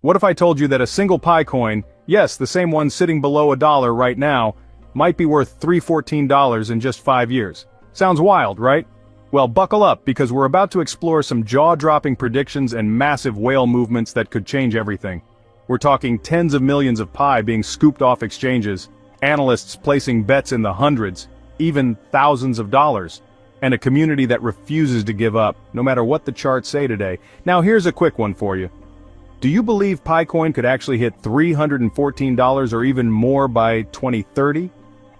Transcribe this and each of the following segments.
What if I told you that a single Pi coin, yes, the same one sitting below $1 right now, might be worth $314 in just 5 years? Sounds wild, right? Well, buckle up, because we're about to explore some jaw-dropping predictions and massive whale movements that could change everything. We're talking tens of millions of Pi being scooped off exchanges, analysts placing bets in the hundreds, even thousands of dollars, and a community that refuses to give up, no matter what the charts say today. Now here's a quick one for you. Do you believe Pi coin could actually hit $314 or even more by 2030?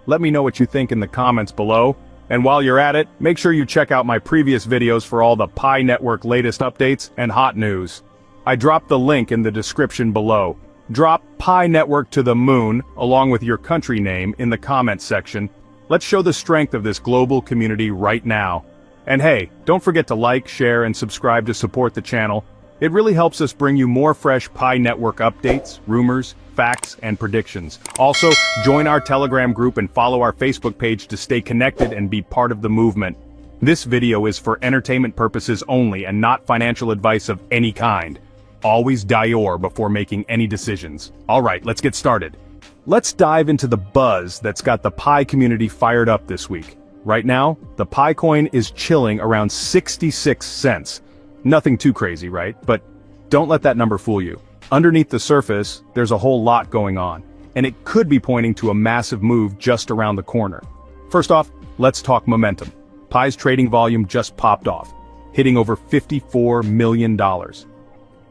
Let me know what you think in the comments below. And while you're at it, make sure you check out my previous videos for all the Pi Network latest updates and hot news. I dropped the link in the description below. Drop Pi Network to the moon, along with your country name, in the comments section. Let's show the strength of this global community right now. And hey, don't forget to like, share, and subscribe to support the channel. It really helps us bring you more fresh Pi Network updates, rumors, facts, and predictions. Also, join our Telegram group and follow our Facebook page to stay connected and be part of the movement. This video is for entertainment purposes only and not financial advice of any kind. Always dior before making any decisions. Alright, let's get started. Let's dive into the buzz that's got the Pi community fired up this week. Right now, the Pi coin is chilling around 66 cents. Nothing too crazy, right? But don't let that number fool you. Underneath the surface, there's a whole lot going on, and it could be pointing to a massive move just around the corner. First off, let's talk momentum. Pi's trading volume just popped off, hitting over $54 million.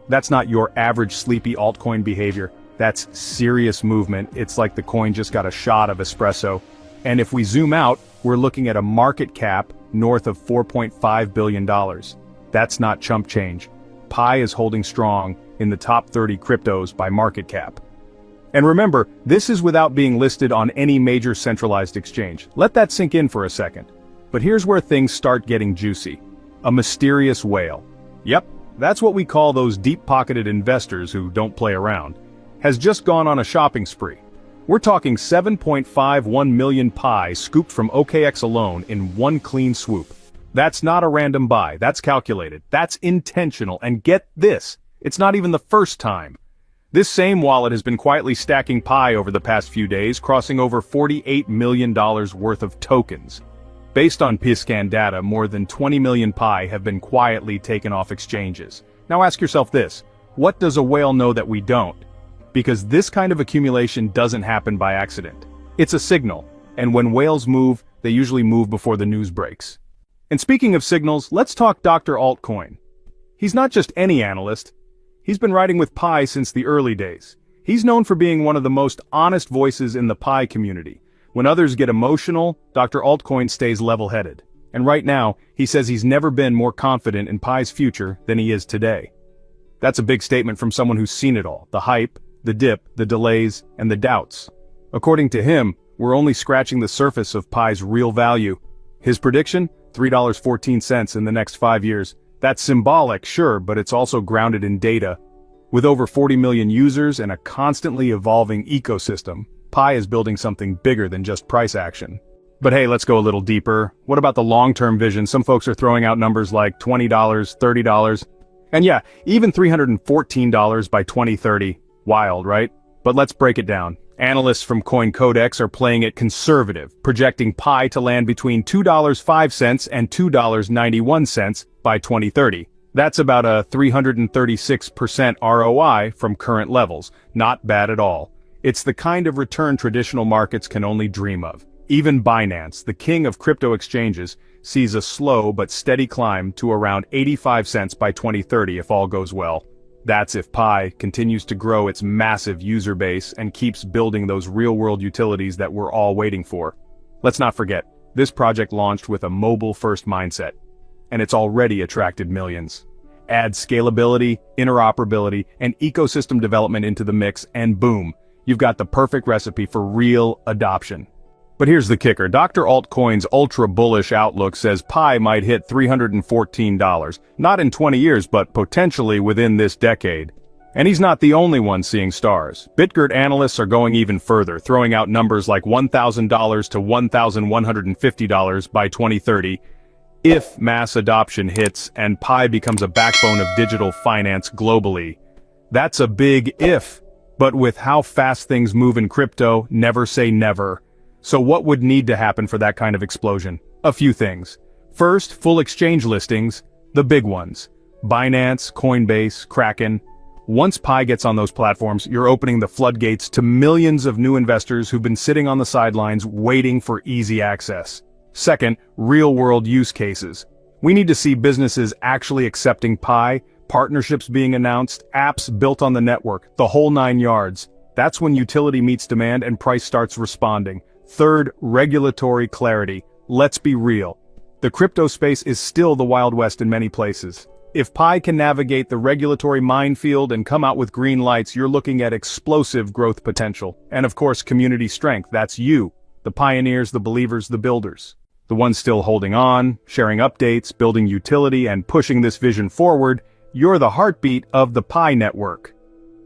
That's not your average sleepy altcoin behavior. That's serious movement. It's like the coin just got a shot of espresso. And if we zoom out, we're looking at a market cap north of $4.5 billion. That's not chump change. Pi is holding strong in the top 30 cryptos by market cap. And remember, this is without being listed on any major centralized exchange. Let that sink in for a second. But here's where things start getting juicy. A mysterious whale. Yep, that's what we call those deep-pocketed investors who don't play around. Has just gone on a shopping spree. We're talking 7.51 million Pi scooped from OKX alone in one clean swoop. That's not a random buy, that's calculated, that's intentional, and get this, it's not even the first time. This same wallet has been quietly stacking Pi over the past few days, crossing over $48 million worth of tokens. Based on PScan data, more than 20 million Pi have been quietly taken off exchanges. Now ask yourself this, what does a whale know that we don't? Because this kind of accumulation doesn't happen by accident. It's a signal, and when whales move, they usually move before the news breaks. And speaking of signals, let's talk Dr. Altcoin. He's not just any analyst. He's been riding with Pi since the early days. He's known for being one of the most honest voices in the Pi community. When others get emotional, Dr. Altcoin stays level-headed. And right now, he says he's never been more confident in Pi's future than he is today. That's a big statement from someone who's seen it all, the hype, the dip, the delays, and the doubts. According to him, we're only scratching the surface of Pi's real value. His prediction? $3.14 in the next 5 years. That's symbolic, sure, but it's also grounded in data. With over 40 million users and a constantly evolving ecosystem, Pi is building something bigger than just price action. But hey, let's go a little deeper. What about the long-term vision? Some folks are throwing out numbers like $20, $30, and yeah, even $314 by 2030. Wild, right? But let's break it down. Analysts from Coin Codex are playing it conservative, projecting Pi to land between $2.05 and $2.91 by 2030. That's about a 336% ROI from current levels. Not bad at all. It's the kind of return traditional markets can only dream of. Even Binance, the king of crypto exchanges, sees a slow but steady climb to around 85 cents by 2030 if all goes well. That's if Pi continues to grow its massive user base and keeps building those real-world utilities that we're all waiting for. Let's not forget, this project launched with a mobile-first mindset, and it's already attracted millions. Add scalability, interoperability, and ecosystem development into the mix, and boom, you've got the perfect recipe for real adoption. But here's the kicker. Dr. Altcoin's ultra-bullish outlook says Pi might hit $314, not in 20 years, but potentially within this decade. And he's not the only one seeing stars. BitGert analysts are going even further, throwing out numbers like $1,000 to $1,150 by 2030, if mass adoption hits and Pi becomes a backbone of digital finance globally. That's a big if. But with how fast things move in crypto, never say never. So what would need to happen for that kind of explosion? A few things. First, full exchange listings, the big ones. Binance, Coinbase, Kraken. Once Pi gets on those platforms, you're opening the floodgates to millions of new investors who've been sitting on the sidelines waiting for easy access. Second, real-world use cases. We need to see businesses actually accepting Pi, partnerships being announced, apps built on the network, the whole 9 yards. That's when utility meets demand and price starts responding. Third, regulatory clarity. Let's be real. The crypto space is still the Wild West in many places. If Pi can navigate the regulatory minefield and come out with green lights, you're looking at explosive growth potential. And of course, community strength. That's you. The pioneers, the believers, the builders. The ones still holding on, sharing updates, building utility, and pushing this vision forward. You're the heartbeat of the Pi Network.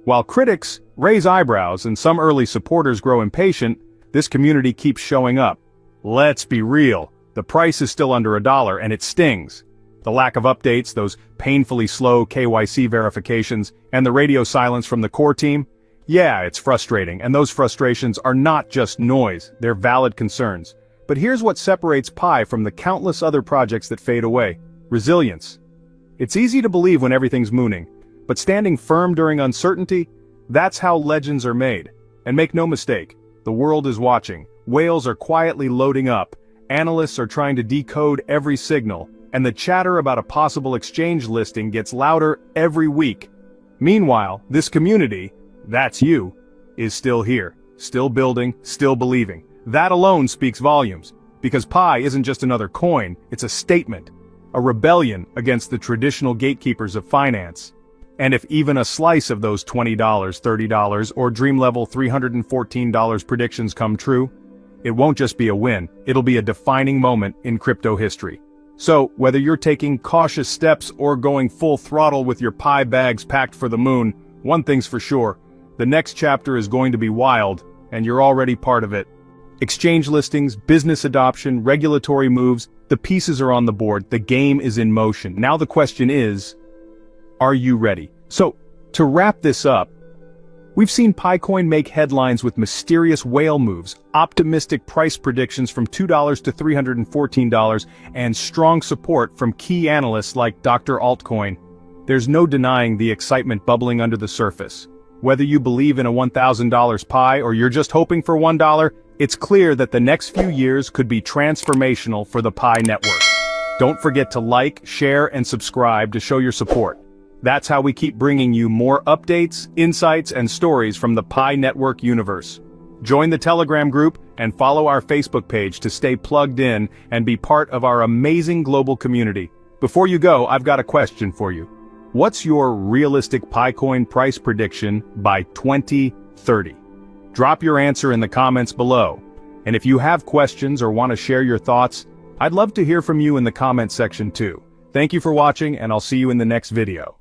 While critics raise eyebrows and some early supporters grow impatient, this community keeps showing up. Let's be real, the price is still under $1 and it stings. The lack of updates, those painfully slow KYC verifications, and the radio silence from the core team, yeah, it's frustrating, and those frustrations are not just noise, they're valid concerns. But here's what separates Pi from the countless other projects that fade away: resilience. It's easy to believe when everything's mooning, but standing firm during uncertainty, that's how legends are made. And make no mistake, the world is watching. Whales are quietly loading up, analysts are trying to decode every signal, and the chatter about a possible exchange listing gets louder every week. Meanwhile, this community, that's you, is still here, still building, still believing. That alone speaks volumes, because Pi isn't just another coin, it's a statement. A rebellion against the traditional gatekeepers of finance. And if even a slice of those $20, $30, or dream-level $314 predictions come true, it won't just be a win, it'll be a defining moment in crypto history. So, whether you're taking cautious steps or going full throttle with your Pi bags packed for the moon, one thing's for sure, the next chapter is going to be wild, and you're already part of it. Exchange listings, business adoption, regulatory moves, the pieces are on the board, the game is in motion. Now the question is, are you ready? So, to wrap this up, we've seen PiCoin make headlines with mysterious whale moves, optimistic price predictions from $2 to $314, and strong support from key analysts like Dr. Altcoin. There's no denying the excitement bubbling under the surface. Whether you believe in a $1,000 Pi or you're just hoping for $1, it's clear that the next few years could be transformational for the Pi Network. Don't forget to like, share, and subscribe to show your support. That's how we keep bringing you more updates, insights, and stories from the Pi Network universe. Join the Telegram group and follow our Facebook page to stay plugged in and be part of our amazing global community. Before you go, I've got a question for you. What's your realistic PiCoin price prediction by 2030? Drop your answer in the comments below. And if you have questions or want to share your thoughts, I'd love to hear from you in the comment section too. Thank you for watching, and I'll see you in the next video.